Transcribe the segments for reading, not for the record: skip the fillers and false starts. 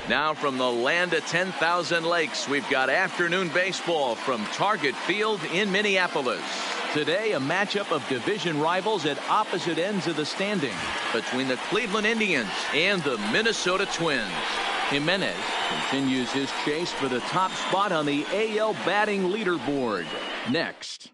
Now from the land of 10,000 lakes, we've got afternoon baseball from Target Field in Minneapolis. Today, a matchup of division rivals at opposite ends of the standing between the Cleveland Indians and the Minnesota Twins. Jimenez continues his chase for the top spot on the AL batting leaderboard. Next,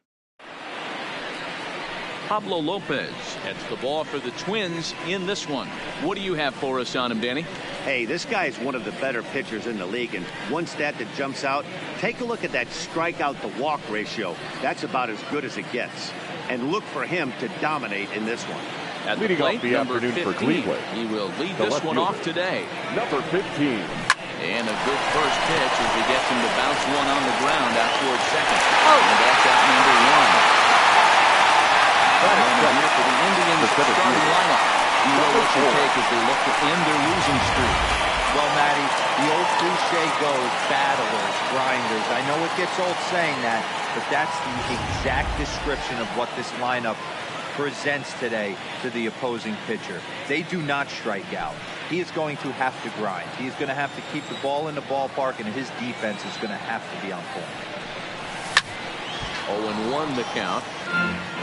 Pablo Lopez hits the ball for the Twins in this one. What do you have for us on him, Danny? Hey, this guy is one of the better pitchers in the league, and one stat that jumps out, take a look at that strikeout to walk ratio. That's about as good as it gets. And look for him to dominate in this one. At the plate, number 15. He will lead this one off today. Number 15. And a good first pitch as he gets him to bounce one on the ground out towards second. And that's out number one. Here for the Indians starting lineup. You know what you take as they look to end their losing streak. Well, Matty, the old cliche goes, battlers, grinders. I know it gets old saying that, but that's the exact description of what this lineup presents today to the opposing pitcher. They do not strike out. He is going to have to grind. He is going to have to keep the ball in the ballpark, and his defense is going to have to be on point. 0-1 the count.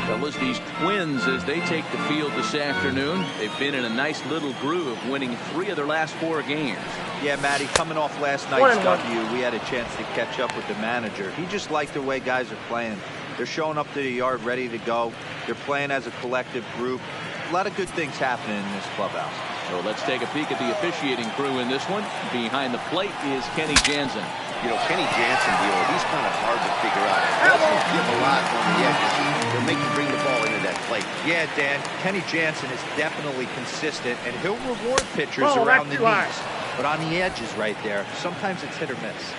Fellas, these Twins, as they take the field this afternoon, they've been in a nice little groove, winning 3 of their last 4 games. Yeah, Matty, coming off last night's W, we had a chance to catch up with the manager. He just liked the way guys are playing. They're showing up to the yard ready to go. They're playing as a collective group. A lot of good things happening in this clubhouse. So let's take a peek at the officiating crew in this one. Behind the plate is Kenny Jansen. You know, Kenny Jansen, he's kind of hard to figure out. He doesn't give a lot on the edges. He'll make you bring the ball into that plate. Yeah, Dan, Kenny Jansen is definitely consistent, and he'll reward pitchers around the knees. But on the edges right there, sometimes it's hit or miss.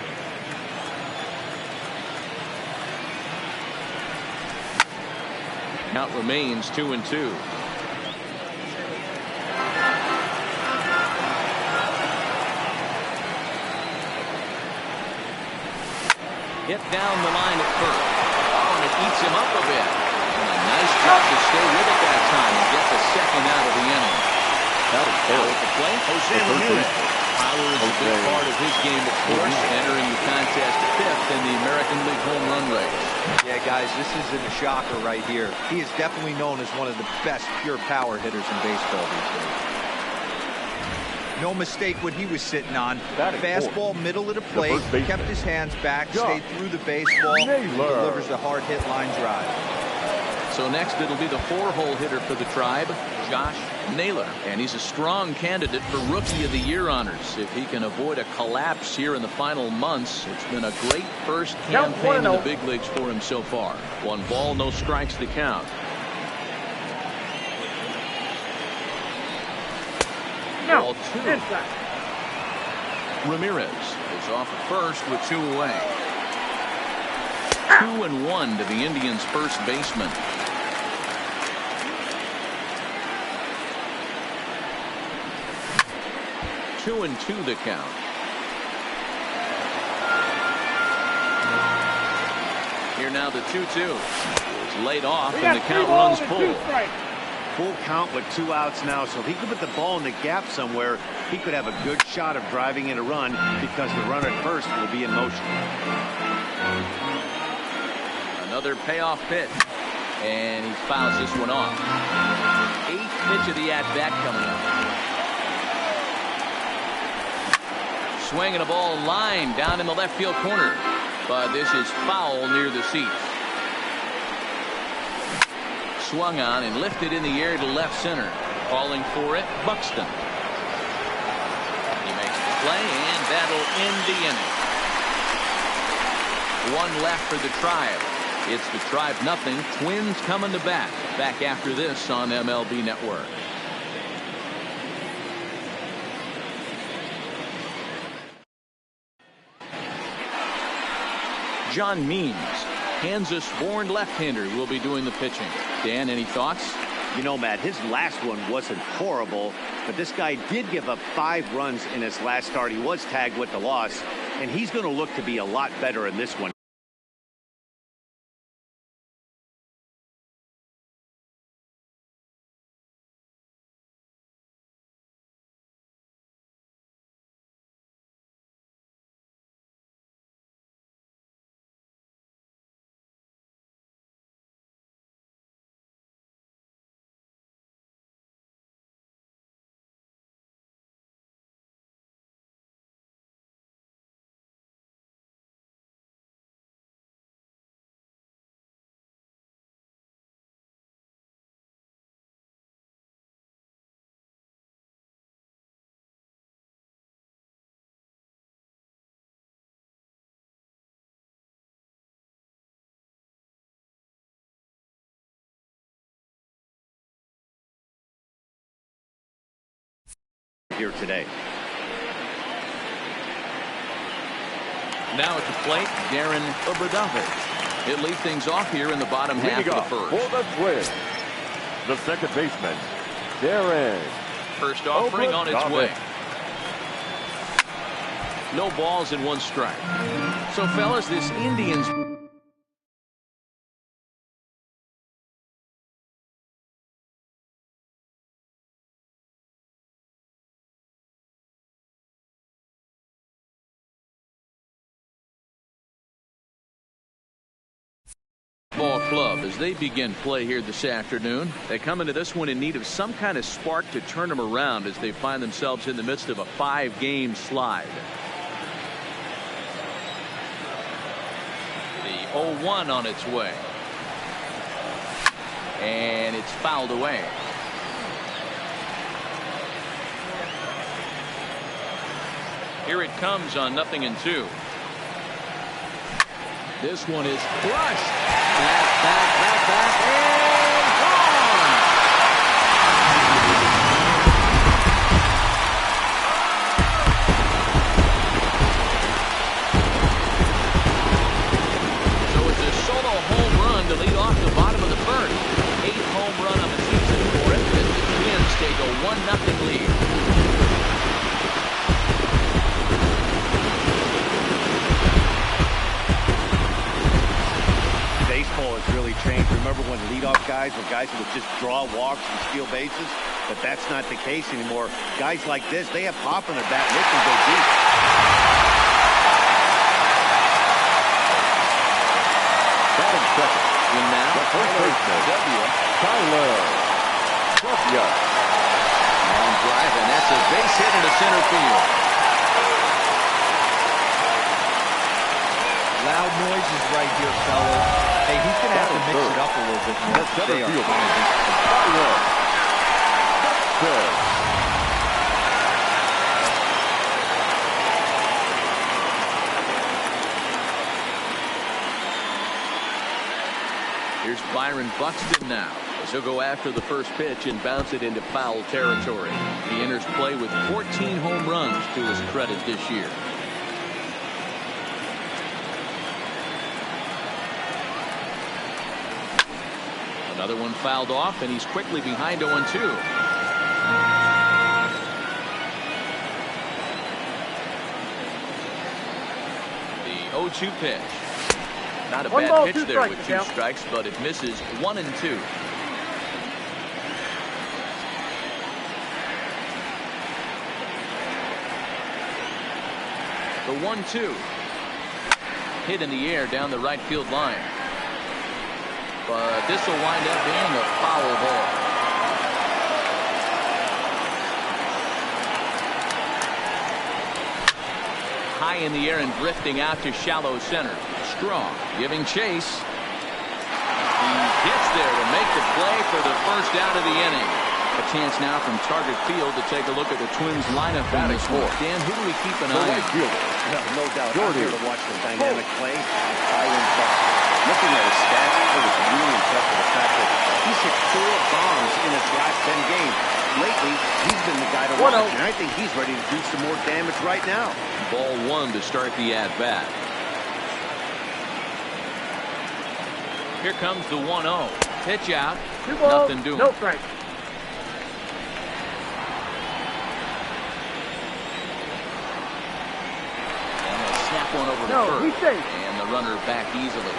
Count remains 2-2. Hit down the line at first. Oh, and it eats him up a bit. And a nice job to stay with it that time and get the second out of the inning. That was fair at the plate. Jose Ramirez. Power is a big part of his game, of course, entering the contest 5th in the American League home run race. Yeah, guys, this isn't a shocker right here. He is definitely known as one of the best pure power hitters in baseball these days. No mistake what he was sitting on. Fastball, middle of the plate, kept his hands back, stayed through the baseball, delivers a hard hit line drive. So next it'll be the 4-hole hitter for the Tribe, Josh Naylor. And he's a strong candidate for Rookie of the Year honors. If he can avoid a collapse here in the final months, it's been a great first campaign in the big leagues for him so far. 1 ball, no strikes to count. Ball 2. Ramirez is off at first with 2 away. 2-1 to the Indians' first baseman. 2-2 the count. Here now the 2-2. It's laid off and the count runs full. Full count with 2 outs now, so if he could put the ball in the gap somewhere, he could have a good shot of driving in a run because the runner at first will be in motion. Another payoff pitch, and he fouls this one off. 8th pitch of the at-bat coming up. Swinging a ball line down in the left field corner, but this is foul near the seats. Swung on and lifted in the air to left center. Calling for it, Buxton. He makes the play, and that'll end the inning. 1 left for the Tribe. It's the Tribe nothing. Twins coming to bat. Back after this on MLB Network. John Means, Kansas-born left-hander, will be doing the pitching. Dan, any thoughts? You know, Matt, his last one wasn't horrible, but this guy did give up 5 runs in his last start. He was tagged with the loss, and he's going to look to be a lot better in this one. here today. Now at the plate, Darren Obradovich. He'll lead things off here in the bottom half of the first. For the Twins, the second baseman, Darren. First offering on its way. No balls and 1 strike. So, fellas, this Indians ball club as they begin play here this afternoon. They come into this one in need of some kind of spark to turn them around as they find themselves in the midst of a 5-game slide. The 0-1 on its way. And it's fouled away. Here it comes on 0-2. This one is crushed. Back, and gone. So it's a solo home run to lead off the bottom of the first. 8th home run of the season for him as the Twins take a 1-0 lead. Baseball has really changed. Remember when leadoff guys were guys who would just draw walks and steal bases? But that's not the case anymore. Guys like this, they have pop in their bat and they can go deep. Batting second. And now, The first baseman, Tyler Sophia. long drive, and that's a base hit into center field. Loud noises right here, fellas. Hey, he's going to have to mix it up a little bit more. The center They are fielder, fine. Tyler Buxton. Here's Byron Buxton now as he'll go after the first pitch and bounce it into foul territory. He enters play with 14 home runs to his credit this year. Another one fouled off, and he's quickly behind 0-2. The 0-2 pitch. Not a bad pitch there with 2 strikes, but it misses 1-2. The 1-2. Hit in the air down the right field line. But this will wind up being a foul ball. High in the air and drifting out to shallow center. Strong giving chase. He gets there to make the play for the first out of the inning. A chance now from Target Field to take a look at the Twins lineup in this one. Dan, who do we keep an eye on? No doubt. I'm here to watch the dynamic play. Byron Buxton. Looking at his stats, it was really impressive. The fact that he's hit 4 bombs in his last 10 games. Lately, he's been the guy to watch, and I think he's ready to do some more damage right now. Ball 1 to start the at-bat. Here comes the 1-0. Pitch out. 2 balls, nothing doing. no strike. And a snap one over to No, he's first. safe. And the runner back easily.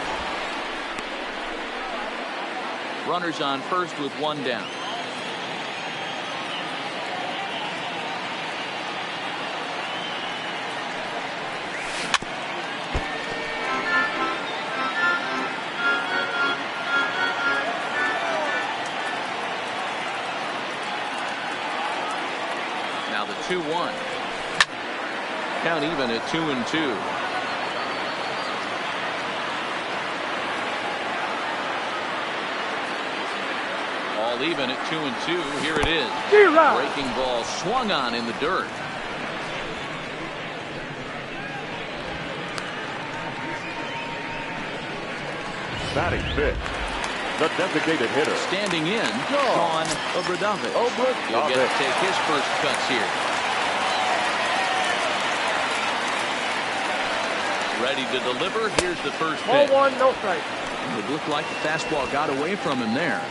Runners on first with 1 down. Now the 2-1. Count even at 2-2. All even at 2-2. Here it is. Breaking ball swung on in the dirt. Batting fifth, the designated hitter. Standing in, Sean Obradovich. He'll get to take his first cuts here. Ready to deliver. Here's the first Ball pitch. 1, no strike. It looked like the fastball got away from him there.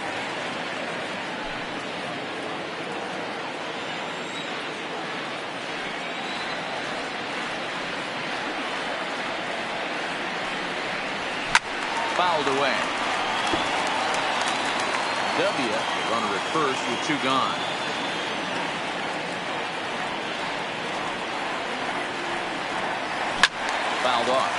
Fouled away. W, the runner at first with 2 gone. Fouled off.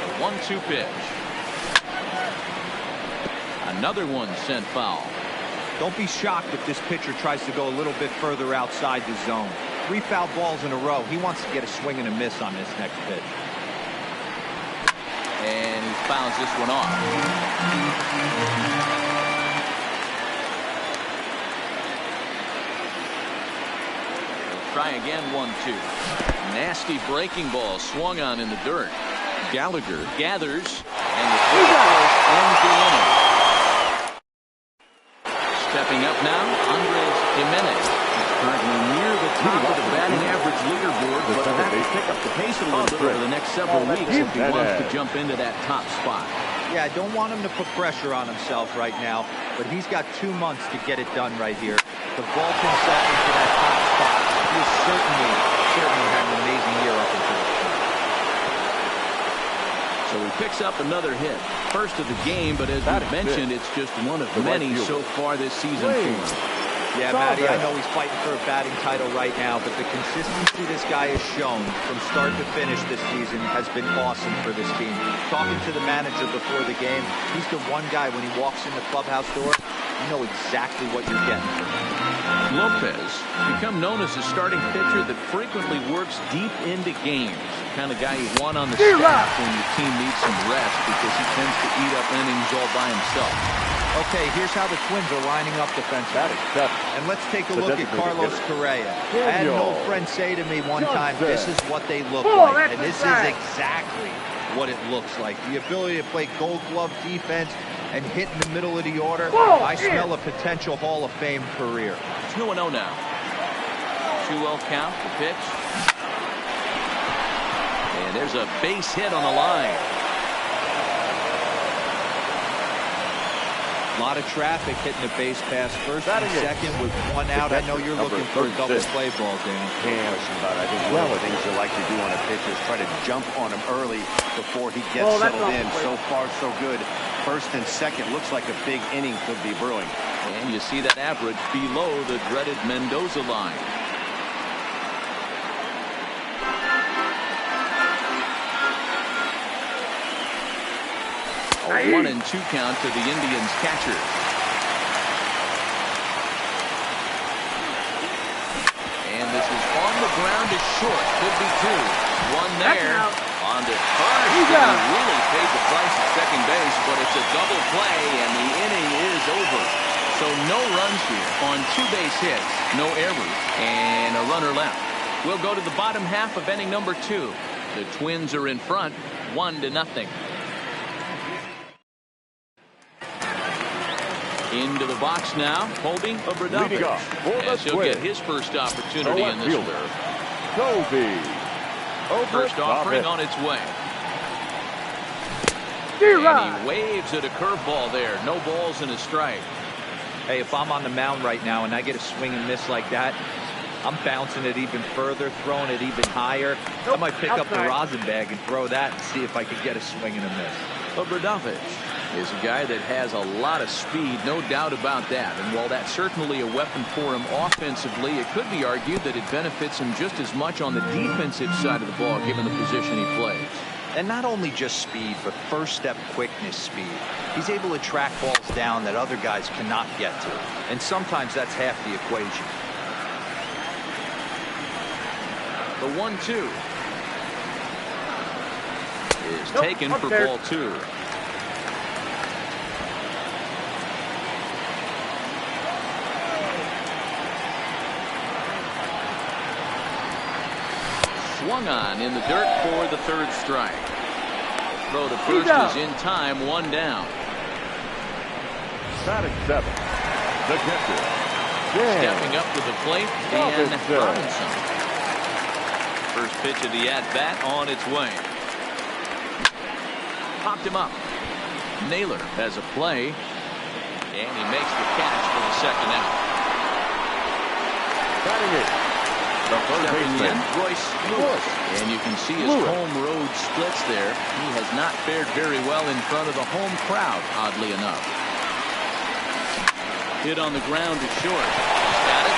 The 1-2 pitch. Another one sent foul. Don't be shocked if this pitcher tries to go a little bit further outside the zone. 3 foul balls in a row. He wants to get a swing and a miss on this next pitch. And he fouls this one off. He'll try again, 1-2. Nasty breaking ball swung on in the dirt. Gallagher gathers, and the first ends the inning. Stepping up now, Andres Gimenez. He's currently near the top of the batting average leaderboard, but he'll have to pick up the pace a little bit over the next several weeks if he wants to jump into that top spot. Yeah, I don't want him to put pressure on himself right now, but he's got 2 months to get it done right here. To vault himself into that top spot. He has certainly had an amazing year up until this point. So he picks up another hit. First of the game, but as we mentioned, it's just one of many so far this season for him. Yeah, Matty, I know he's fighting for a batting title right now, but the consistency this guy has shown from start to finish this season has been awesome for this team. Talking to the manager before the game, he's the one guy when he walks in the clubhouse door, you know exactly what you're getting from him. Lopez, become known as a starting pitcher that frequently works deep into games. The kind of guy you want on the staff when your team needs some rest because he tends to eat up innings all by himself. Okay, here's how the Twins are lining up defensively. And let's take a look at Carlos Correa. I had an old friend say to me one time, this is what they look like. And this is exactly what it looks like. The ability to play gold glove defense and hit in the middle of the order. I smell a potential Hall of Fame career. 2-0 now. 2-0 count, the pitch. And there's a base hit on the line. A lot of traffic hitting the base pass first and second with 1 out. I know you're looking for a double play ball, Dan. Yeah, I think one of the things you like to do on a pitch is try to jump on him early before he gets settled in. So far, so good. First and second looks like a big inning could be brewing. And you see that average below the dreaded Mendoza line. A 1-2 count to the Indians catcher. And this is on the ground is short. Could be 2. 1 there. On to first. He really paid the price at second base, but it's a double play, and the inning is over. So no runs here on 2 base hits, no errors, and a runner left. We'll go to the bottom half of inning number 2. The Twins are in front, 1-0. Into the box now, Colby Obradovich, as he'll get his first opportunity in this one. First offering on its way. And he waves at a curveball there. No balls and a strike. Hey, if I'm on the mound right now and I get a swing and miss like that, I'm bouncing it even further, throwing it even higher. I might pick up the rosin bag and throw that and see if I can get a swing and a miss. Obradovich is a guy that has a lot of speed, no doubt about that. And while that's certainly a weapon for him offensively, it could be argued that it benefits him just as much on the defensive side of the ball, given the position he plays. And not only just speed, but first step quickness speed. He's able to track balls down that other guys cannot get to. And sometimes that's half the equation. The 1-2 is taken for ball 2. Swung on in the dirt for the 3rd strike. Throw to first is in time, 1 down. Batting 7, the catcher, Dan Stepping up to the plate, Dan Robinson. Robinson. First pitch of the at-bat on its way. Popped him up. Naylor has a play, and he makes the catch for the second out. Batting 8, the third Stepping in, baseman, Royce Lewis. And you can see his Lewis. home road splits there. He has not fared very well in front of the home crowd, oddly enough. Hit on the ground to short. He's got it.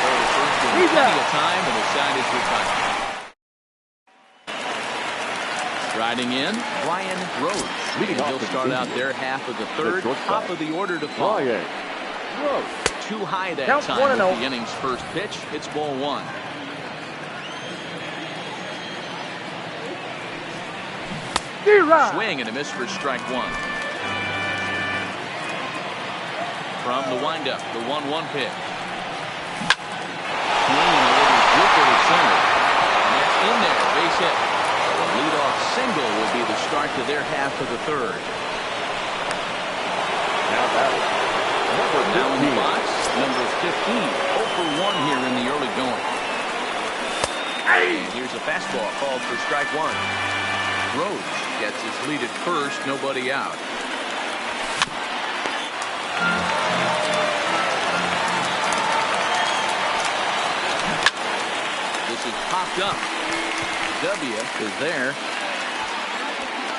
Over first in plenty of time, and the side is retired. Riding in, Brian Rhodes. Leading off He'll the start out season. their half of the third, shortstop. top of the order to fall. Brian Rhodes. Too high that Count time 1-0. with the inning's first pitch. It's ball one. Swing and a miss for strike one. From the windup, the 1-1 pitch. Swing and a little dribble to center. And that's in there, base hit. A leadoff single will be the start to their half of the third. Now batting, number Now in the 15, box, number 15. 0 for 1 here in the early going. And here's a fastball called for strike one. Rhodes gets his lead at first, nobody out. This is popped up. W is there.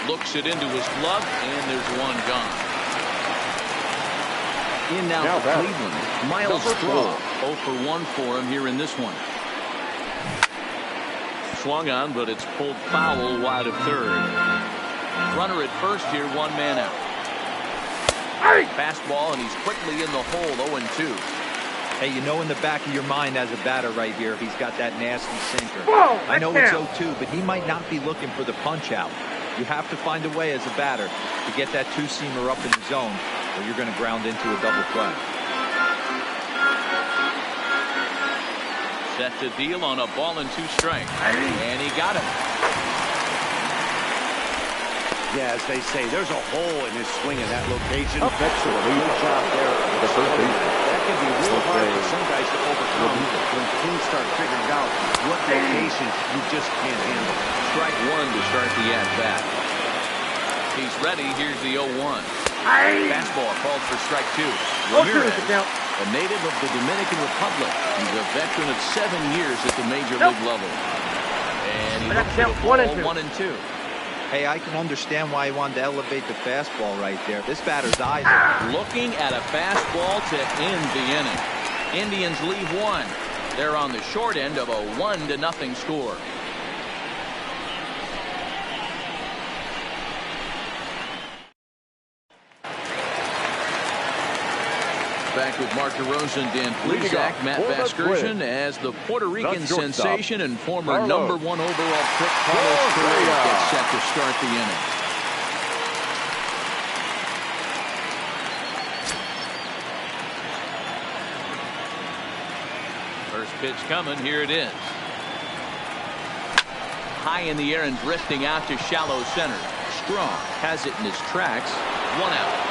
Looks it into his glove, and there's one gone. In now Now for batting, Cleveland, Miles number Straw. 4. 0 for 1 for him here in this one. Swung on, but it's pulled foul wide of third. Runner at first here, one man out. Fastball, and he's quickly in the hole, 0-2. Hey, you know in the back of your mind as a batter right here, he's got that nasty sinker. Whoa, I know that's it's 0-2, but he might not be looking for the punch out. You have to find a way as a batter to get that two-seamer up in the zone, or you're going to ground into a double play. Set to deal on a ball and 2 strikes. And he got him. Yeah, as they say, there's a hole in his swing in that location. Up next to the lead. Good job there. The first baseman. That can be real hard for some guys to overcome when teams start figuring out what location you just can't handle. Strike one to start the at-bat. He's ready. Here's the 0-1. Fastball called for strike two. Ramirez, a native of the Dominican Republic. He's a veteran of 7 years at the major league level. And he looks at a ball 1 and 2. Hey, I can understand why he wanted to elevate the fastball right there. This batter's eyes are Looking at a fastball to end the inning. Indians leave one. They're on the short end of a 1-0 score. Back with Mark DeRosa and Dan Leading Plesac, off Matt for the Vasgersian, Twins, as the Puerto Rican the shortstop, sensation and former Carlos #1 overall pick Carlos Correa gets set to start the inning. First pitch coming, here it is. High in the air and drifting out to shallow center. Strong has it in his tracks. 1 out.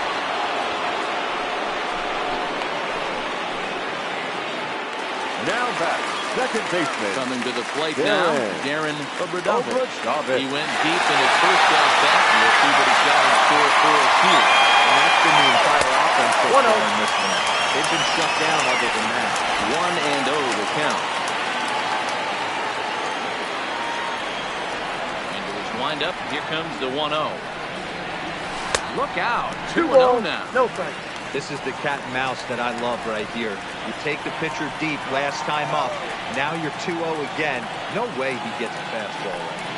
Now back, second baseman. Coming to the plate now, Darren Obradovich. Obradovich. He went deep in his first at bat. We'll see what he's got in store for us here. and that's been the entire offense so 1-0. far in this one. They've been shut down other than that. 1-0 the count. Into his windup. Here comes the 1-0. Look out. 2-0 now. No thanks. This is the cat and mouse that I love right here. You take the pitcher deep last time up. Now you're 2-0 again. No way he gets a fastball right.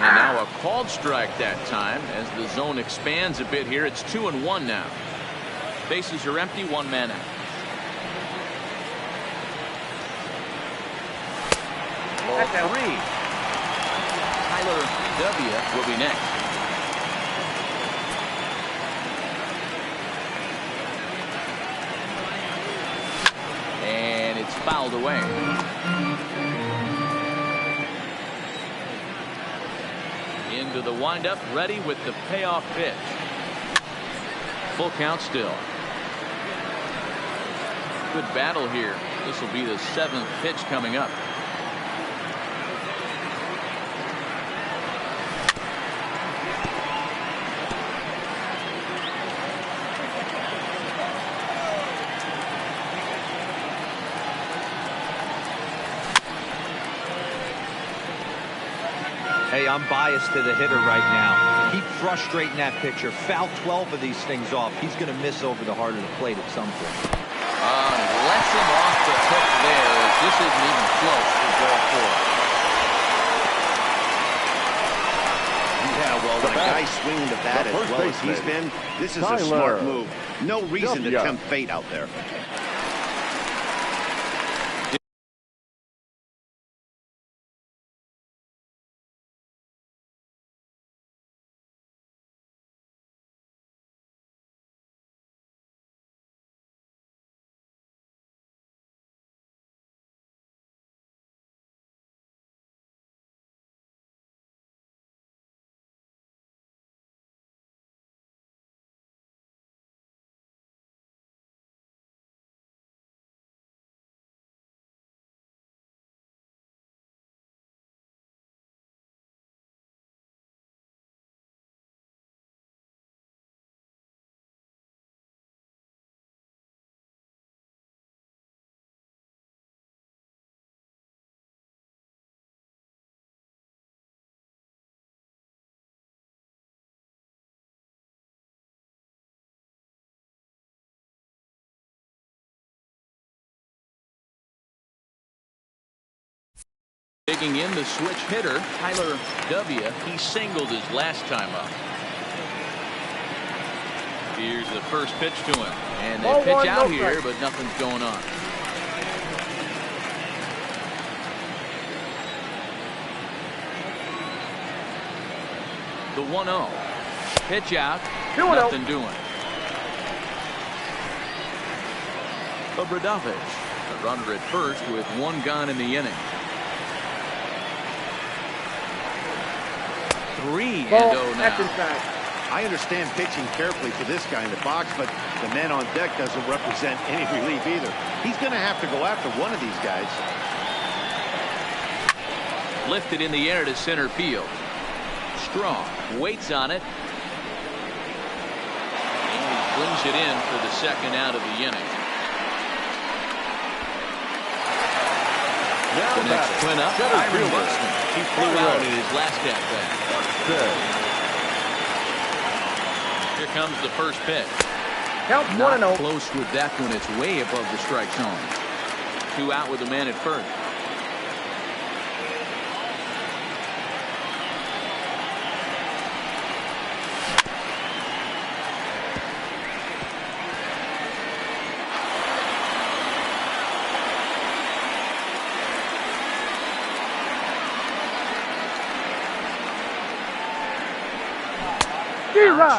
And now a called strike that time as the zone expands a bit here. It's 2-1 now. Bases are empty, 1 man out. Ball 3. Tyler W. will be next. And it's fouled away. Into the windup, ready with the payoff pitch. Full count still. Good battle here. This will be the 7th pitch coming up. Hey, I'm biased to the hitter right now. Keep frustrating that pitcher. Foul 12 of these things off. He's going to miss over the heart of the plate at some point. Lets him off the hook there, as this isn't even close to ball 4. Yeah, well, when a guy's swinging the bat as well as he's been, this is a smart move. No reason to tempt fate out there. Digging in the switch hitter, Tyler W. He singled his last time up. Here's the first pitch to him. And they pitch out here, but nothing's going on. The 1-0. Pitch out. Nothing doing. Obradovich, a runner at first with 1 gone in the inning. 3-0 now. I understand pitching carefully to this guy in the box, but the man on deck doesn't represent any relief either. He's going to have to go after one of these guys. Lifted in the air to center field. Strong waits on it. And he brings it in for the 2nd out of the inning. Now the next twin up, Byron Buxton. He flew out in his last at-bat. Here comes the first pitch. Count 1-0. Close with that one. It's way above the strike zone. 2 out with a man at first.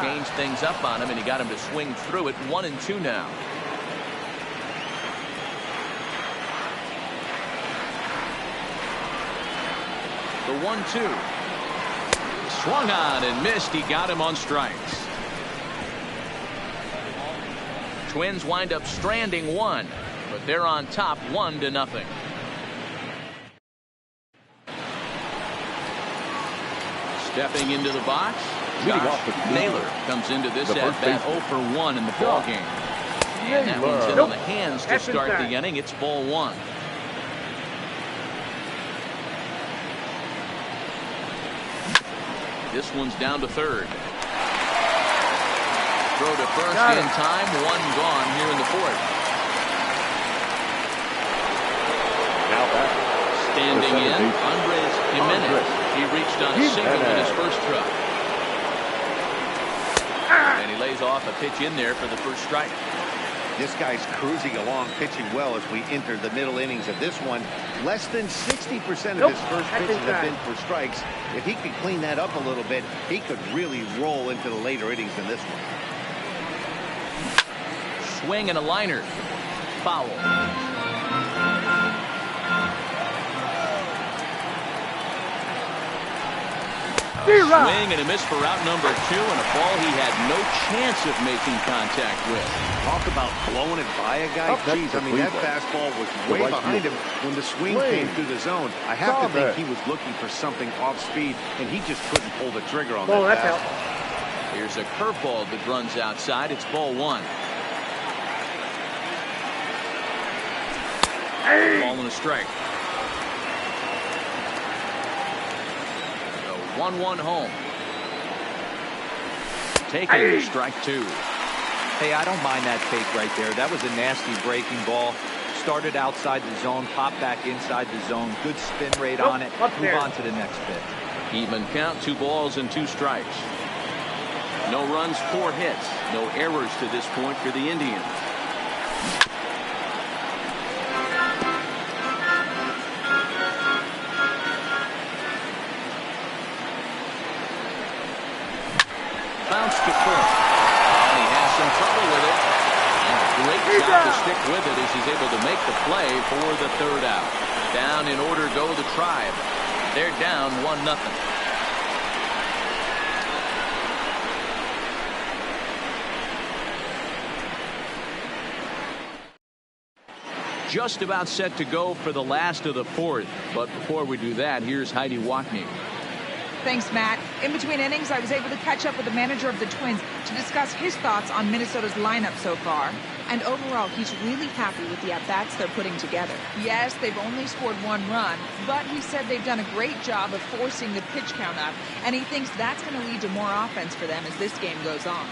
Changed things up on him, and he got him to swing through it. 1-2 now. The 1-2. Swung on and missed. He got him on strikes. Twins wind up stranding 1, but they're on top 1-0. Stepping into the box, Josh Naylor comes into this at-bat 0 for 1 in the ball game. And that one's in on the hands to start the inning. It's ball 1. This one's down to third. Throw to first in time. 1 gone here in the 4th. Now back. Standing in, Andres Jimenez. He reached on a single in his first truck. And he lays off a pitch in there for the first strike. This guy's cruising along, pitching well as we enter the middle innings of this one. Less than 60% of his first pitches have been for strikes. If he could clean that up a little bit, he could really roll into the later innings in this one. Swing and a liner. Foul. Swing and a miss for out number 2, and a ball he had no chance of making contact with. Talk about blowing it by a guy. Jeez, I mean, that fastball was way behind him when the swing came through the zone. I have to think he was looking for something off speed, and he just couldn't pull the trigger on that fastball. Here's a curveball that runs outside. It's ball 1. Ball and a strike. 1-1 home. Taking strike 2. Hey, I don't mind that take right there. That was a nasty breaking ball. Started outside the zone, popped back inside the zone. Good spin rate on it. Move on to the next pitch. Even count, 2 balls and 2 strikes. No runs, 4 hits. No errors to this point for the Indians. Bounce to first, and he has some trouble with it. And a great job to stick with it as he's able to make the play for the 3rd out. Down in order go the Tribe. They're down 1-0. Just about set to go for the last of the 4th. But before we do that, here's Heidi Watney. Thanks, Matt. In between innings, I was able to catch up with the manager of the Twins to discuss his thoughts on Minnesota's lineup so far. And overall, he's really happy with the at-bats they're putting together. Yes, they've only scored 1 run, but he said they've done a great job of forcing the pitch count up, and he thinks that's going to lead to more offense for them as this game goes on.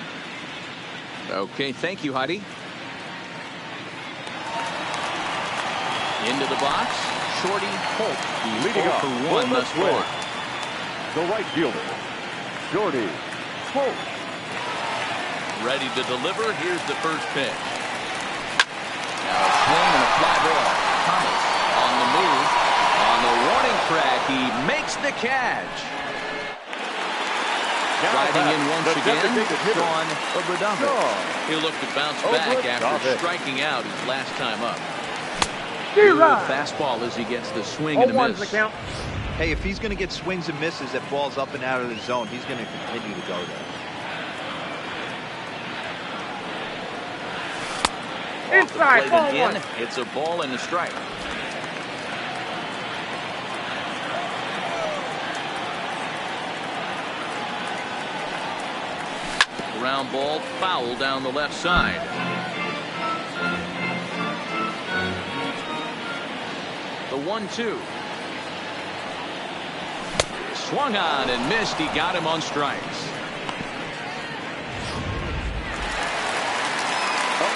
Okay, thank you, Heidi. Into the box, Shorty Holt. He's leading off for 1 thus far. The right fielder, Shorty Holt. Ready to deliver. Here's the first pitch. Now a swing and a fly ball. Thomas on the move. On the warning track, he makes the catch. Riding in once again, Sean Obradavic. He'll look to bounce back after striking out his last time up. Fastball as he gets the swing and a miss. Hey, if he's going to get swings and misses at balls up and out of the zone, he's going to continue to go there. Inside, ball 1. It's a ball and a strike. Ground ball, foul down the left side. The 1-2. Swung on and missed. He got him on strikes.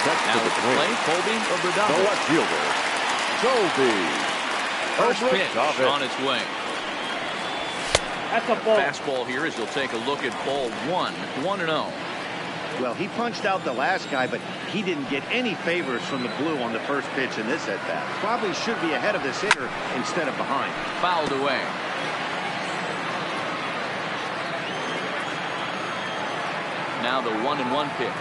Now at the plate, Colby Obradavic. The left fielder, Colby. First pitch on its way. That's a ball. Fastball here as he'll take a look at ball 1. 1-0. Well, he punched out the last guy, but he didn't get any favors from the blue on the first pitch in this at-bat. Probably should be ahead of this hitter instead of behind. Fouled away. Now the 1-1 pitch.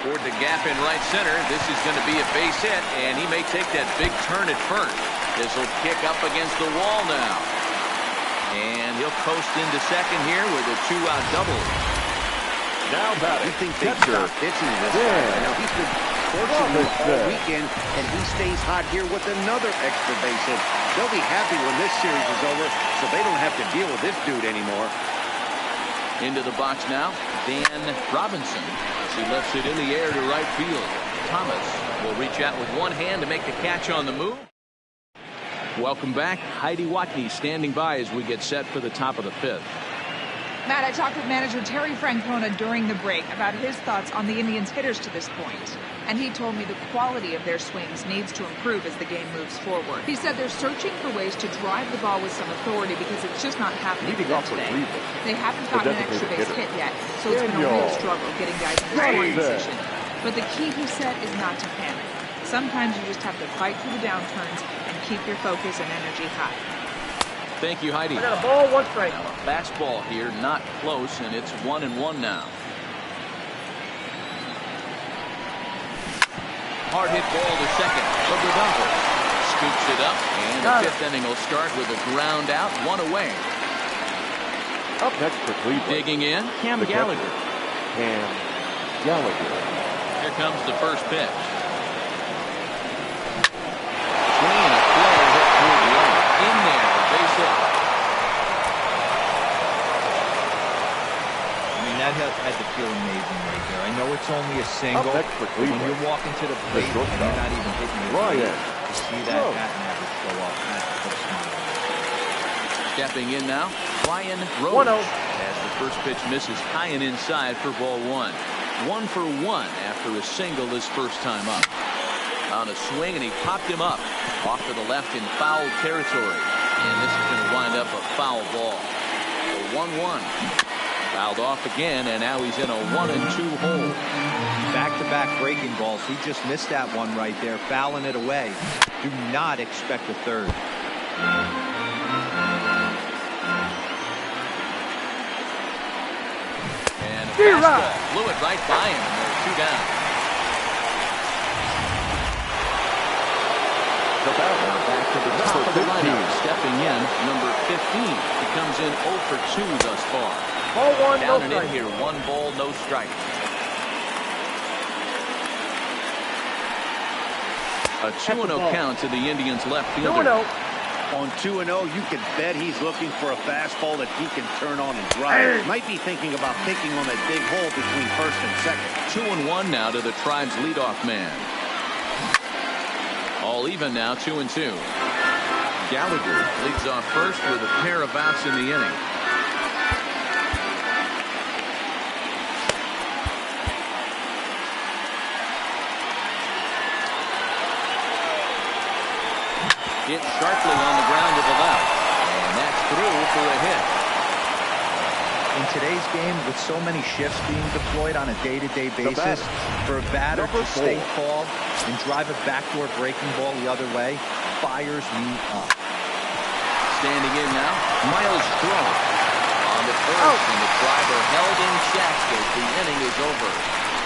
Toward the gap in right center. This is going to be a base hit, and he may take that big turn at first. This will kick up against the wall now. And he'll coast into second here with a 2-out double. Now batting. You think they stop pitching this guy? Now he's been fortunate all weekend, and he stays hot here with another extra base hit. They'll be happy when this series is over, so they don't have to deal with this dude anymore. Into the box now, Dan Robinson. He lifts it in the air to right field. Thomas will reach out with one hand to make the catch on the move. Welcome back. Heidi Watney standing by as we get set for the top of the 5th. Matt, I talked with manager Terry Francona during the break about his thoughts on the Indians' hitters to this point. And he told me the quality of their swings needs to improve as the game moves forward. He said they're searching for ways to drive the ball with some authority because it's just not happening for them today. They haven't gotten an extra base hit yet, so it's been a real struggle getting guys in scoring position. But the key, he said, is not to panic. Sometimes you just have to fight through the downturns and keep your focus and energy high. Thank you, Heidi. I got a ball, 1 strike. Fastball here, not close, and it's 1-1 now. Hard hit ball to second. Obradavic scoops it up, and the 5th inning will start with a ground out, 1 away. Up next for Cleveland. Digging in, Cam The Gallagher. catcher, Cam Gallagher. Here comes the first pitch. Swing and a flare hit toward the end. In there, the base hit. I mean, that had to feel amazing right there. I know it's only a single. Up next for When Cleveland. you're walking to the plate and shortstop, you're not even hitting your Ryan plate, to see that Rose. batting average go up, that's a smile. Stepping in now, Ryan Rose. 1-0. As the first pitch misses high and inside for ball one. 1 for 1 after a single his first time up. On a swing, and he popped him up off to the left in foul territory. And this is going to wind up a foul ball. So 1-1. Fouled off again, and now he's in a 1-2 hole. Back-to-back breaking balls. He just missed that one right there, fouling it away. Do not expect a third. And a fastball flew it right by him, and there's 2 down. The batter, Back to the top of the lineup, stepping in, number 15. He comes in 0 for 2 thus far. Ball 1, Down no and in strike. here, 1 ball, no strike. A 2-0 count to the Indians' left fielder. 2-0. On 2-0, you can bet he's looking for a fastball that he can turn on and drive. Might be thinking about picking on that big hole between first and second. 2-1 now to the Tribe's leadoff man. All even now, 2-2. Gallagher leads off first with a pair of outs in the inning. Hit sharply on the ground to the left. And that's through for a hit. In today's game, with so many shifts being deployed on a day-to-day basis, for a batter to stay calm and drive a backdoor breaking ball the other way fires me up. Standing in now, Miles Straw on the first, and the driver held in check as the inning is over.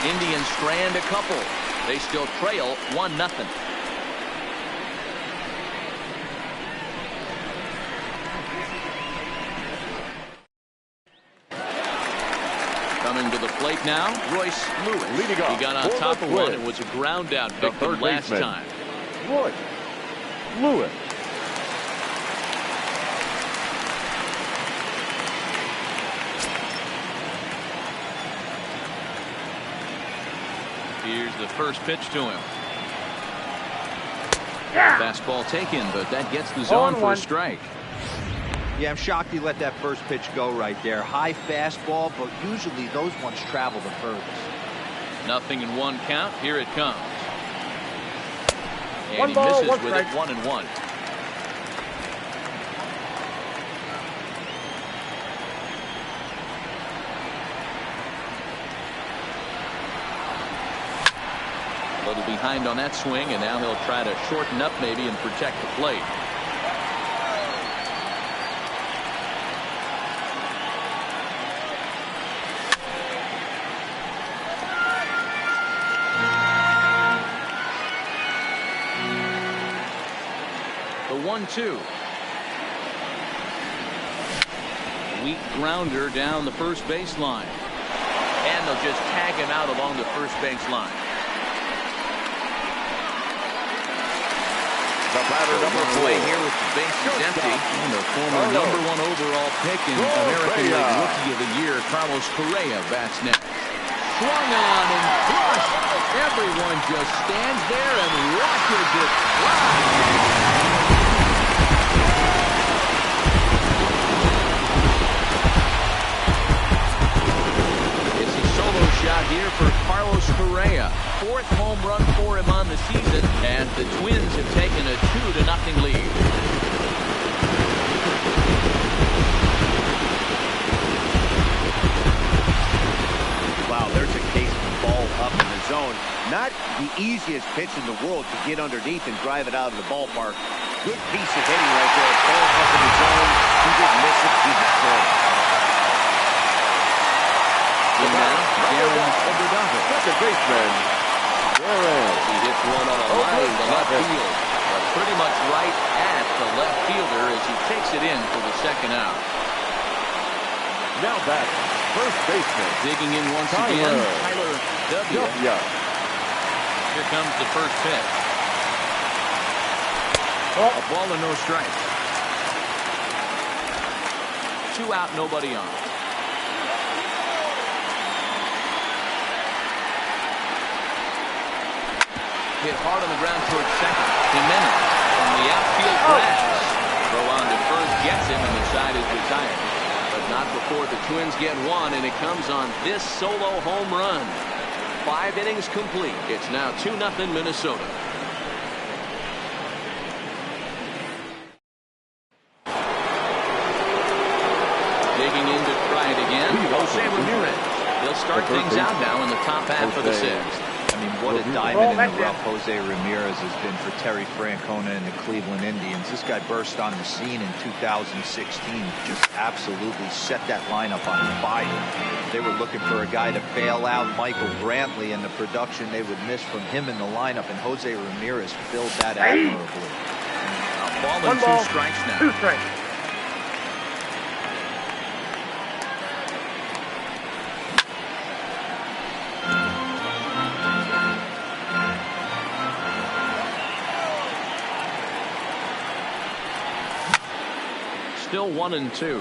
Indians strand a couple. They still trail 1-0. Coming to the plate now, Royce Lewis. Leading off He got on for top the of one. Twins. It was a ground out The victim third last baseman. time. Royce Lewis. Here's the first pitch to him. Fastball taken, but that gets the zone for a 0-1. strike. Yeah, I'm shocked he let that first pitch go right there. High fastball, but usually those ones travel the furthest. Nothing in 1 count. Here it comes. And 1 he ball, misses 1 with it, strike. 1-1. A little behind on that swing, and now he'll try to shorten up maybe and protect the plate. The 1-2. Weak grounder down the first baseline. And they'll just tag him out along the first baseline. The batter, number 4. Away here with the bases empty. And the former #1 overall pick in American League Rookie of the Year, Carlos Correa, bats next. Swung on and crushed. Everyone just stands there and watches it fly. Shot here for Carlos Correa. 4th home run for him on the season, and the Twins have taken a 2-0 lead. Wow, there's a case of the ball up in the zone. Not the easiest pitch in the world to get underneath and drive it out of the ballpark. Good piece of hitting right there. Ball up in the zone. He didn't miss it. He destroyed it. Second baseman, Darren. He hits one on a line to left field. But pretty much right at the left fielder as he takes it in for the second out. Now back, first baseman. Digging in once again, Tyler W. Here comes the first pitch. A ball and no strikes. 2 out, nobody on. Hit hard on the ground towards second. Jimenez from the outfield grass. Throw on to first gets him, and the side is retired. But not before the Twins get one, and it comes on this solo home run. 5 innings complete. It's now 2-0 Minnesota. Digging in to try it again. Jose Ramirez. He'll start things out now in the top half of the 6th. I mean, what a diamond in the rough Jose Ramirez has been for Terry Francona and the Cleveland Indians. This guy burst on the scene in 2016, just absolutely set that lineup on fire. They were looking for a guy to bail out Michael Brantley, and the production they would miss from him in the lineup, and Jose Ramirez filled that admirably. Ball and 2 strikes now. 2 strikes. Still 1-2. Smoke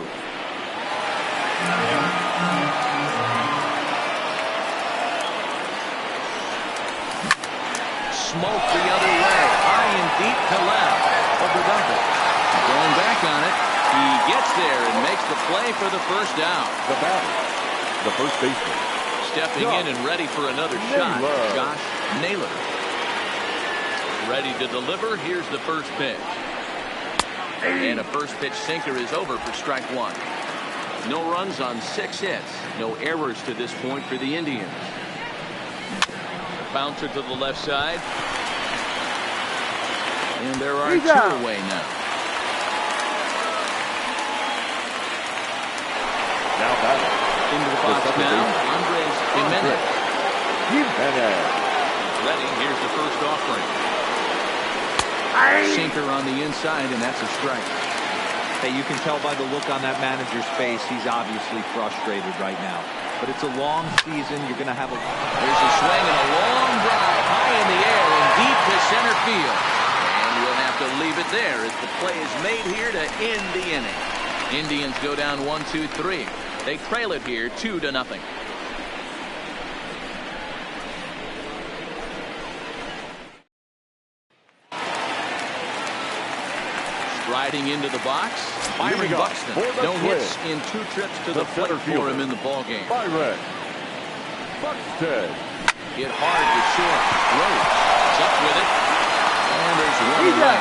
the other way. High and deep to left. Obradovich going back on it. He gets there and makes the play for the first out. The batter, the first baseman. Stepping in and ready for another shot. Josh Naylor. Ready to deliver. Here's the first pitch. And a first pitch sinker is over for strike 1. No runs on 6 hits. No errors to this point for the Indians. Bouncer to the left side. And there are 2 away now. Now batting. Into the box now, Andres Jimenez. Ready, here's the first offering. Sinker on the inside, and that's a strike. Hey, you can tell by the look on that manager's face, he's obviously frustrated right now. But it's a long season. You're going to have a... There's a swing and a long drive high in the air and deep to center field. And we'll have to leave it there as the play is made here to end the inning. Indians go down 1-2-3. They trail it here 2-0. Riding into the box, Byron Buxton. No hits in 2 trips to the plate for him in the ballgame. Byron Buxton. Hit hard to short. Rhodes is up with it. And there's 1 away.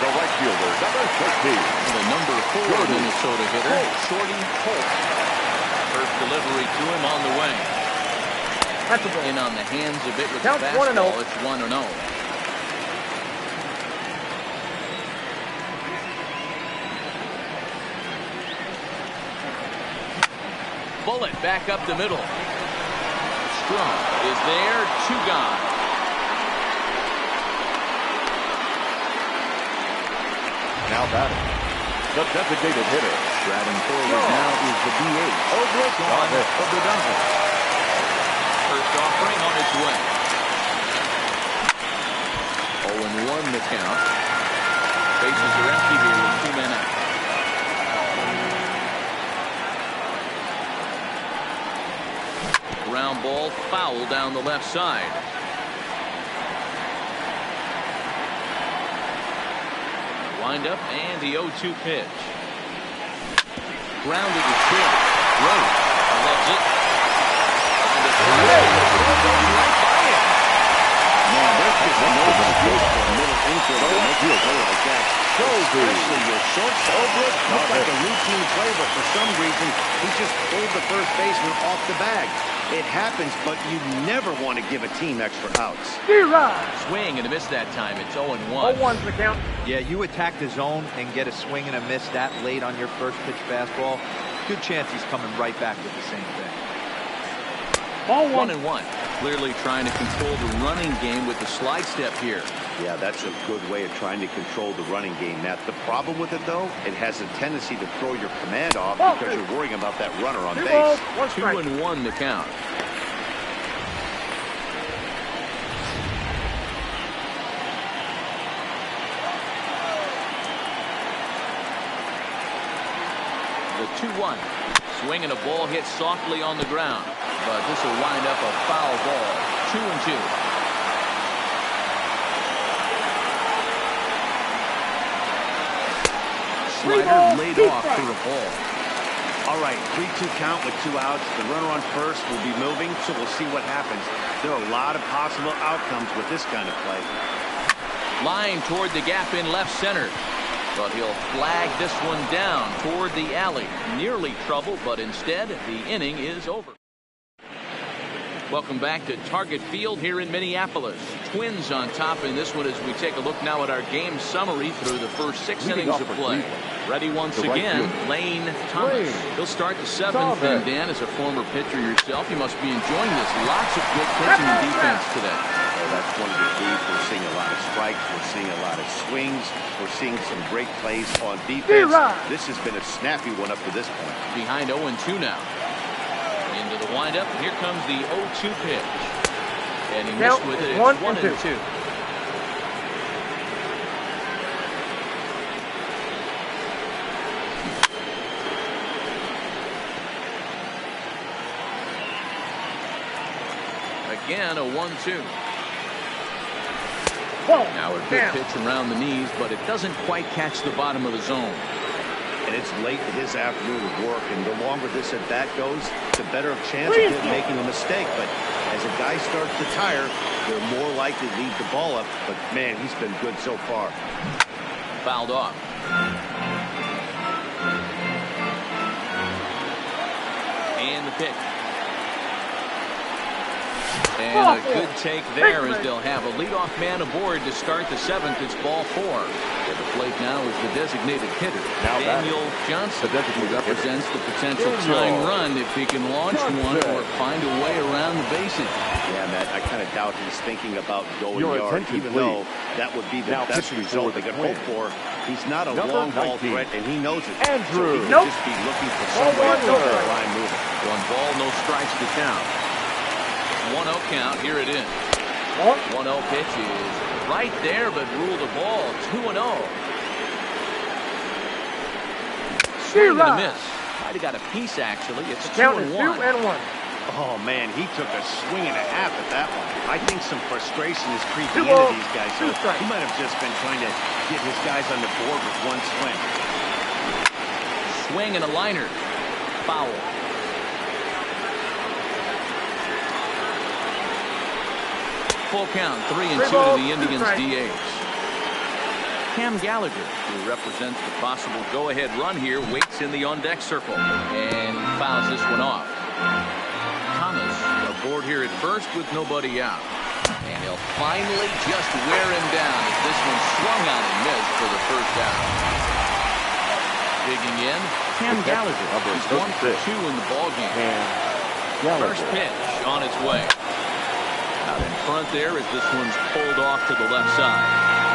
The right fielder, number 13. The number 4 Minnesota hitter, Shorty Holt. First delivery to him on the way. In on the hands a bit with the fastball. It's 1-0. Bullet back up the middle. Strong is there. 2 gone. Now batting, the designated hitter. Striding forward now is the DH. Obradovich. First offering on its way. 0-1 the count. Bases are empty here with 2 men out. Ground ball foul down the left side. Wind up and the 0-2 pitch. Grounded to short. Rhodes loves it. And it's right by it. Man, there's just no excuse for a middle infield to make you a play like that. Especially your shortstop. Looked like a routine play, but for some reason, he just pulled the first baseman off the bag. It happens, but you never want to give a team extra outs. Swing and a miss that time. It's 0-1. 0-1's the count. Yeah, you attack the zone and get a swing and a miss that late on your first pitch fastball. Good chance he's coming right back with the same thing. Ball 1. 1-1. Clearly trying to control the running game with the slide step here. Yeah, that's a good way of trying to control the running game, Matt. The problem with it, though, it has a tendency to throw your command off because you're worrying about that runner on base. 2-1 the count. The 2-1. Swing and a ball hit softly on the ground. But this will wind up a foul ball. 2-2. Slider laid off for a ball. All right, 3-2 count with 2 outs. The runner on first will be moving, so we'll see what happens. There are a lot of possible outcomes with this kind of play. Line toward the gap in left center. But he'll flag this one down toward the alley. Nearly trouble, but instead the inning is over. Welcome back to Target Field here in Minneapolis. Twins on top in this one as we take a look now at our game summary through the first 6 innings of play. Ready once again, Lane Thomas. He'll start the 7th, and Dan, as a former pitcher yourself, you must be enjoying this. Lots of good pitching and defense today. Well, that's one of the keys. We're seeing a lot of strikes. We're seeing a lot of swings. We're seeing some great plays on defense. This has been a snappy one up to this point. Behind 0-2 now. Into the windup. Here comes the 0-2 pitch. And he missed with it. It's 1-2. Again, a 1-2. Now a good pitch around the knees, but it doesn't quite catch the bottom of the zone. And it's late in his afternoon of work, and the longer this at bat goes, the better of chance of him making a mistake. But as a guy starts to tire, they're more likely to leave the ball up. But man, he's been good so far. Fouled off. And the pitch. And a good take there as they'll have a leadoff man aboard to start the 7th. It's ball 4. At the plate now is the designated hitter, Daniel Johnson, who represents the potential tying run if he can launch one or find a way around the bases. Yeah, Matt, I kind of doubt he's thinking about going yard, even though that would be the best result they could hope for. He's not a long ball threat, and he knows it. So he could just be looking for some way to keep the line moving. 1 ball, no strikes to count. 1-0 count. Here it is. 1-0 pitch is right there, but ruled a ball. 2-0. Swing and a miss. Might have got a piece, actually. It's 2-1. Oh, man, he took a swing and a half at that one. I think some frustration is creeping into these guys. So he might have just been trying to get his guys on the board with 1 swing. Swing and a liner. Foul. Full count, 3-2 to the Indians DH. Cam Gallagher, who represents the possible go-ahead run here, waits in the on-deck circle and fouls this one off. Thomas aboard here at first with nobody out. And he'll finally just wear him down as this one swung on and missed for the first out. Digging in, Cam Gallagher. He's 1 for 2 in the ballgame. First pitch on its way. Out in front there as this one's pulled off to the left side.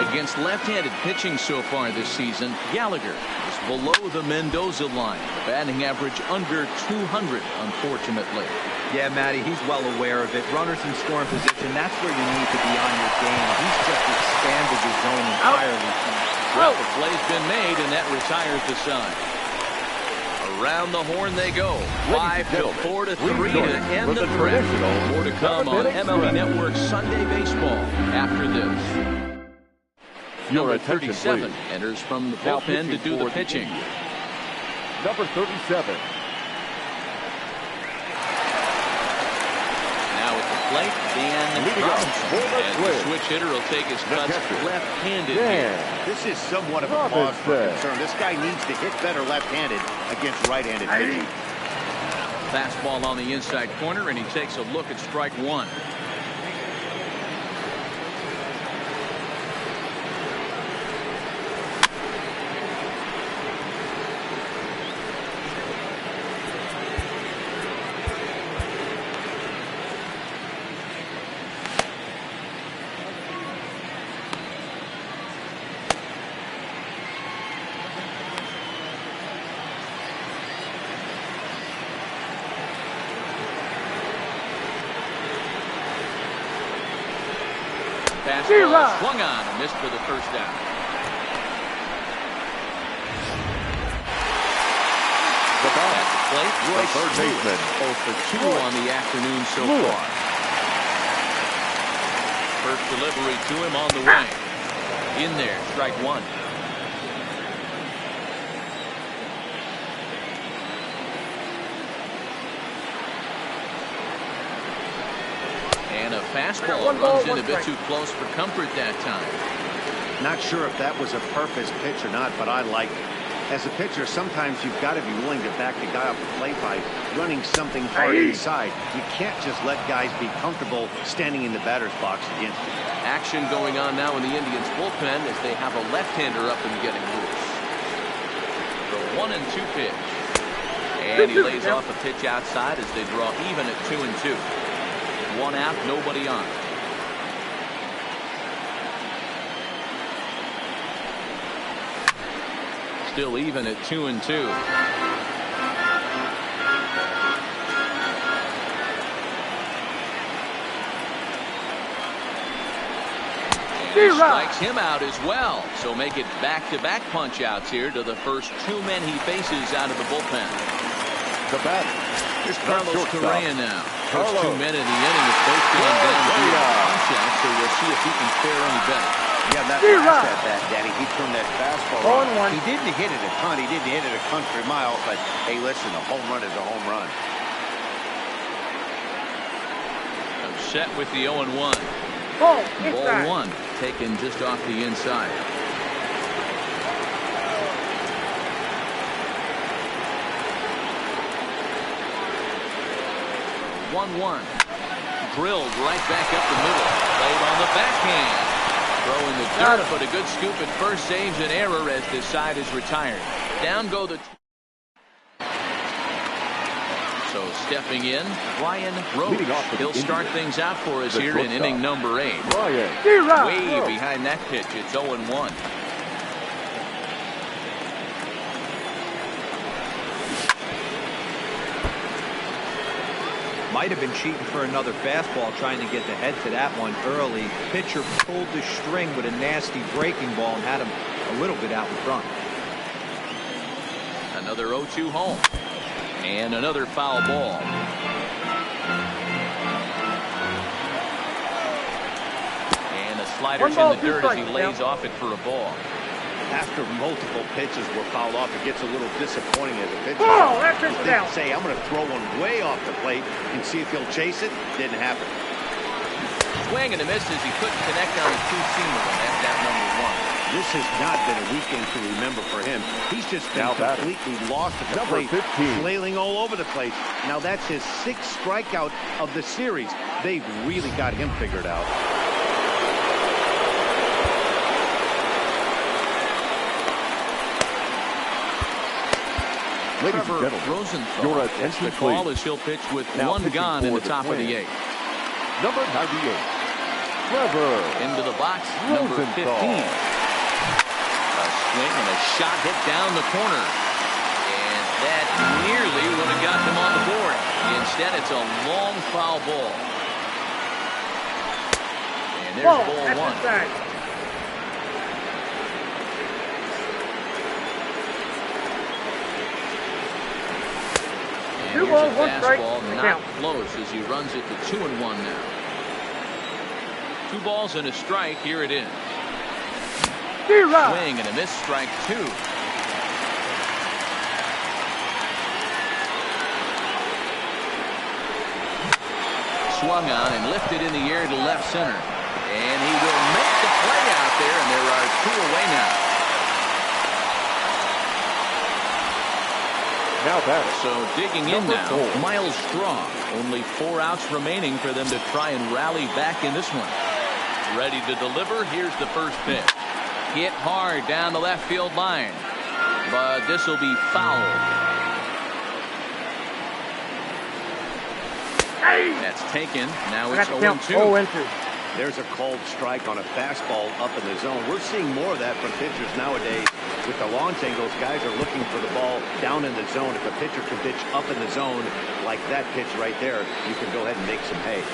Against left-handed pitching so far this season, Gallagher is below the Mendoza line. The batting average under 200, unfortunately. Yeah, Matty, he's well aware of it. Runners in scoring position, that's where you need to be on your game. He's just expanded the zone entirely. Well, the play's been made, and that retires the side. Around the horn they go. 5-4 to 3 to end the threat. More to come on MLB Network Sunday Baseball after this. Number 37 enters from the bullpen to do the pitching. Number 37. Now at the plate, Dan Robinson. And the switch hitter will take his cuts left-handed here. This is somewhat of a cause for concern. This guy needs to hit better left-handed against right-handed pitching. Fastball on the inside corner, and he takes a look at strike 1. Fastball swung on and missed for the first down. The ball. At the plate, The third baseman. 0 for 2 on the afternoon so far. First delivery to him on the way. In there, strike one. And a fastball runs in a bit too close for comfort that time. Not sure if that was a purpose pitch or not, but I like it. As a pitcher, sometimes you've got to be willing to back the guy off the plate by running something hard inside. You can't just let guys be comfortable standing in the batter's box against you. Action going on now in the Indians bullpen as they have a left-hander up and getting loose. The 1-2 pitch. And he lays off a pitch outside as they draw even at 2-2. One out, nobody on. Still even at 2-2. He strikes him out as well. So make it back-to-back punch outs here to the first 2 men he faces out of the bullpen. The batter is Carlos Correa now. First 2 men in the inning have both gone down to punch out, so we'll see if he can fare any better. Yeah, that last at that, Danny, he turned that fastball on. 0-1. He didn't hit it a ton. He didn't hit it a country mile, but hey, listen, a home run is a home run. Set with the 0-1. Ball Ball 1 taken just off the inside. One. Drilled right back up the middle. Played on the backhand. Throwing the dirt, but a good scoop at first saves an error as this side is retired. Down go the... So stepping in, Ryan Roach. He'll start things out for us here in inning number 8. Way behind that pitch. It's 0-1. Might have been cheating for another fastball, trying to get the head to that one early. Pitcher pulled the string with a nasty breaking ball and had him a little bit out in front. Another 0-2 home. And another foul ball. And the slider's in the dirt as he lays off it for a ball. After multiple pitches were fouled off, it gets a little disappointing as a pitcher. Oh, that pitch down. Say, I'm going to throw one way off the plate and see if he'll chase it. Didn't happen. Swing and a miss as he couldn't connect on a two-seamer, and that's that number 1. This has not been a weekend to remember for him. He's just been completely lost at the plate, flailing all over the place. Now that's his 6th strikeout of the series. They've really got him figured out. Ladies and gentlemen, Rosenthal your gets attention, the call please. as he'll pitch with Now 1 gone in the top of the 8th. Number 98, Trevor Into the box, number 15. A swing and a shot hit down the corner. And that nearly would have got them on the board. Instead, it's a long foul ball. And there's ball 1. Two balls, 1 strike. Not close as he runs it to 2-1 now. 2 balls and a strike. Here it is. Swing and a miss, strike 2. Swung on and lifted in the air to left center. And he will make the play out there, and there are 2 away now. Now batter. So digging in Number now, 4. Miles Straw. Only 4 outs remaining for them to try and rally back in this one. Ready to deliver. Here's the first pitch. Hit hard down the left field line. But this will be foul. That's taken. Now it's 0-2. There's a called strike on a fastball up in the zone. We're seeing more of that from pitchers nowadays. With the launch angles, guys are looking for the ball down in the zone. If a pitcher can pitch up in the zone like that pitch right there, you can go ahead and make some hay.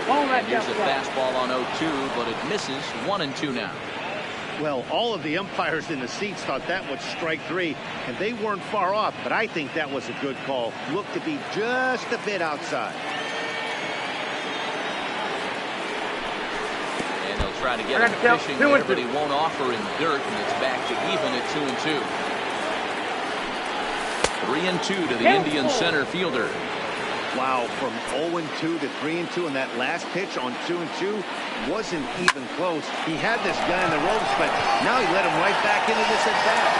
And here's a fastball on 0-2, but it misses. 1-2 now. Well, all of the umpires in the seats thought that was strike 3, and they weren't far off, but I think that was a good call. Looked to be just a bit outside. And they'll try to get him fishing there, but he won't offer in dirt, and it's back to even at 2-2. 3-2 to the Indian center fielder. Wow, from 0-2 to 3-2, and that last pitch on 2-2 wasn't even close. He had this guy in the ropes, but now he let him right back into this at bat.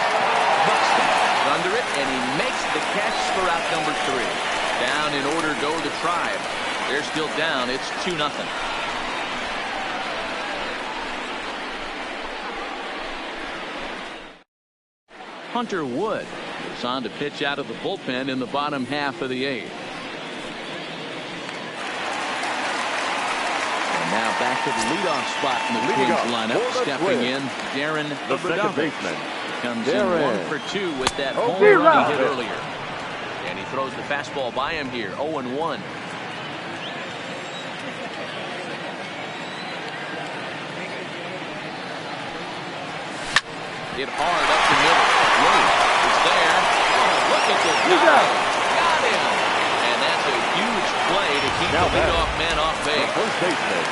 Buxton under it, and he makes the catch for out number 3. Down in order go the Tribe. They're still down. It's 2-0. Hunter Wood is on to pitch out of the bullpen in the bottom half of the 8th. Now back to the leadoff spot in the Twins lineup. Stepping in, Darren the second baseman. Comes in 1 for 2 with that home run he hit earlier. And he throws the fastball by him here. 0-1. Hit hard up the middle. Wade is there. Oh, look at this guy. Got him. And that's a huge play to keep the leadoff man off base. First baseman,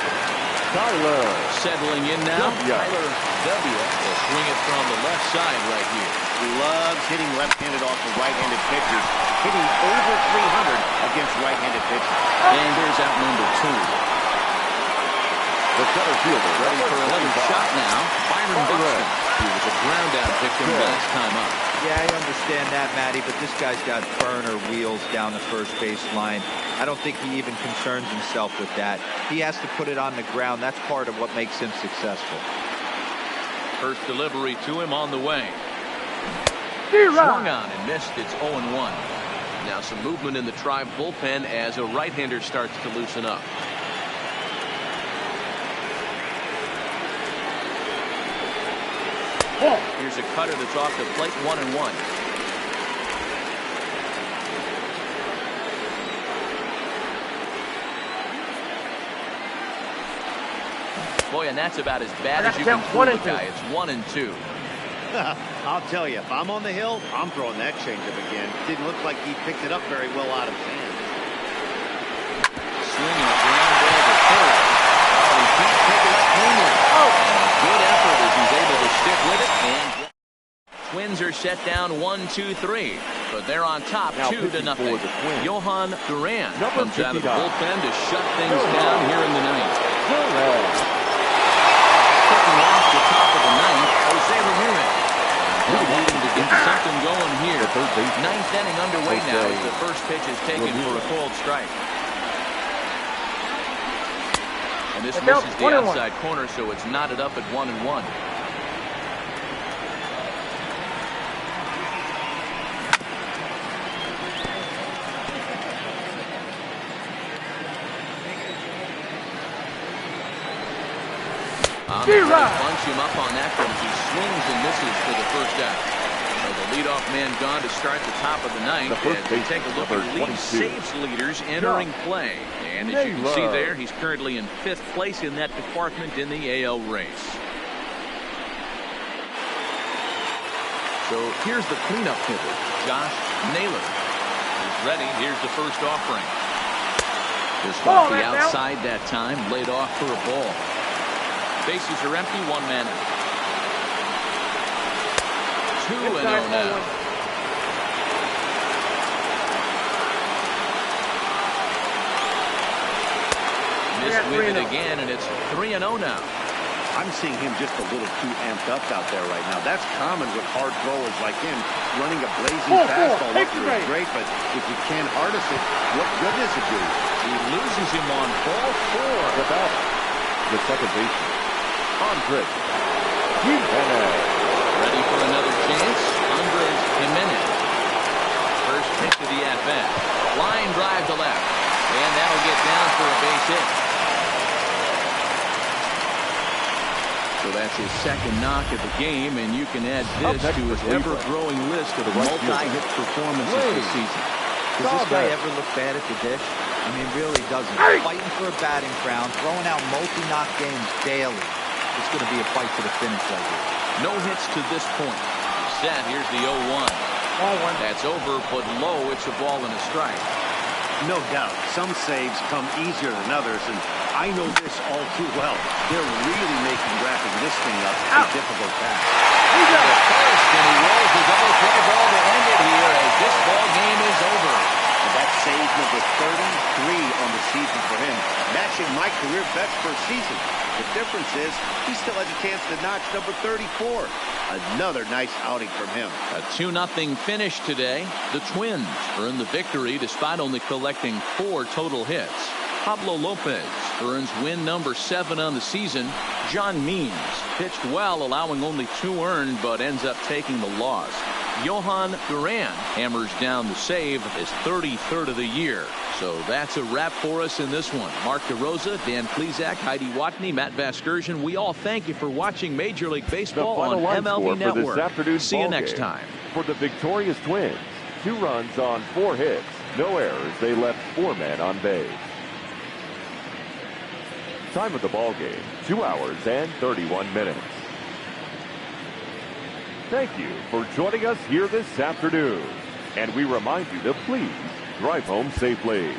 Tyler. Settling in now. Tyler W. will swing it from the left side right here. He loves hitting left-handed off of right-handed pitchers. Hitting over 300 against right-handed pitchers. And here's out number 2. The center fielder Ready for another shot now. Byron Buxton. He was a ground-out victim last time up. Yeah, I understand that, Matty, but this guy's got burner wheels down the first base line. I don't think he even concerns himself with that. He has to put it on the ground. That's part of what makes him successful. First delivery to him on the way. Swung on and missed. It's 0-1. Now some movement in the Tribe bullpen as a right-hander starts to loosen up. Here's a cutter that's off the plate. 1-1. Boy, and that's about as bad as you can fool a guy. It's 1-2. I'll tell you, if I'm on the hill, I'm throwing that changeup again. Didn't look like he picked it up very well out of his hands. Swinging a ground ball to third. Oh, he can't pick it up cleanly. And a good effort as he's able to stick with it. And Twins are set down 1-2-3. But they're on top 2-0. Johan Duran comes out of the bullpen to shut things down here in the 9th. Kicking off the top of the 9th, Jose Ramirez. Needing to get something going here. 9th inning underway now as the first pitch is taken for a cold strike. And this misses the outside corner, so it's knotted up at 1-1. Bunch him up on that one as he swings and misses for the first out. So the leadoff man gone to start the top of the 9th. As we take a look at league saves leaders entering play. And as you can see there, he's currently in 5th place in that department in the AL race. So here's the cleanup hitter, Josh Naylor. He's ready. Here's the first offering. Just off the outside that time, laid off for a ball. Bases are empty, 1 man out. 2-0 now. Missed with it again, and it's 3-0 now. I'm seeing him just a little too amped up out there right now. That's common with hard throwers like him. Running a blazing fastball up there is great, but if you can't harness it, what good does it do? He loses him on ball 4. The batter, the second baseman, Andres Gimenez. Ready for another chance. Andres Gimenez. First pitch of the at-bat. Line drive to left. And that'll get down for a base hit. So that's his second knock of the game, and you can add this to his ever-growing list of multi-hit performances this season. Does this guy ever look bad at the dish? I mean, really doesn't. Fighting for a batting crown, throwing out multi-knock games daily. It's going to be a fight to the finish right here. No hits to this point. Set. Here's the 0-1. That's over, but low. It's a ball and a strike. No doubt. Some saves come easier than others, and I know this all too well. They're really making wrapping this thing up a difficult task. He's at first, and he rolls the double play ball to end it here as this ball game is over. And that's save number 33 on the season for him, matching my career best for a season. The difference is he still has a chance to notch number 34. Another nice outing from him. A 2-0 finish today. The Twins earn the victory despite only collecting 4 total hits. Pablo Lopez earns win number 7 on the season. John Means pitched well, allowing only 2 earned, but ends up taking the loss. Johan Duran hammers down the save, his 33rd of the year. So that's a wrap for us in this one. Mark DeRosa, Dan Plesac, Heidi Watney, Matt Vasgersian. We all thank you for watching Major League Baseball on MLB Network. See you next time. For the victorious Twins, 2 runs on 4 hits, no errors. They left 4 men on base. Time of the ball game, 2 hours and 31 minutes. Thank you for joining us here this afternoon. And we remind you to please drive home safely.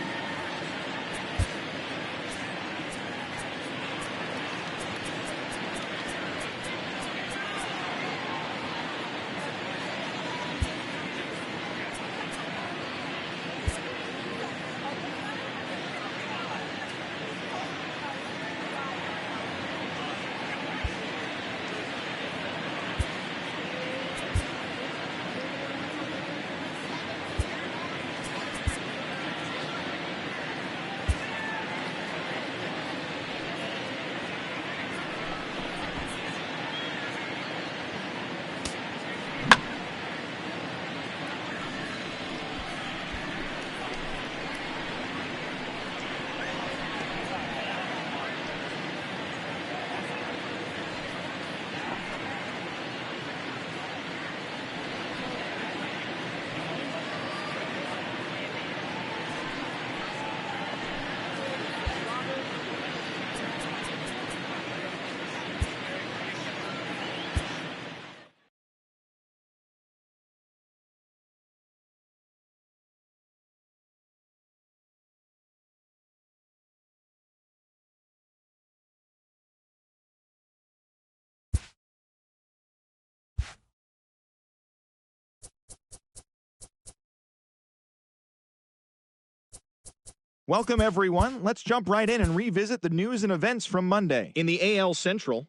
Welcome, everyone. Let's jump right in and revisit the news and events from Monday. In the AL Central,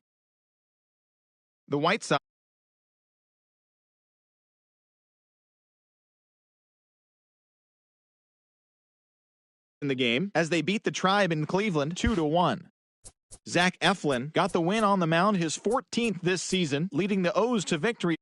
the White Sox in the game as they beat the Tribe in Cleveland 2-1. Zach Eflin got the win on the mound, his 14th this season, leading the O's to victory.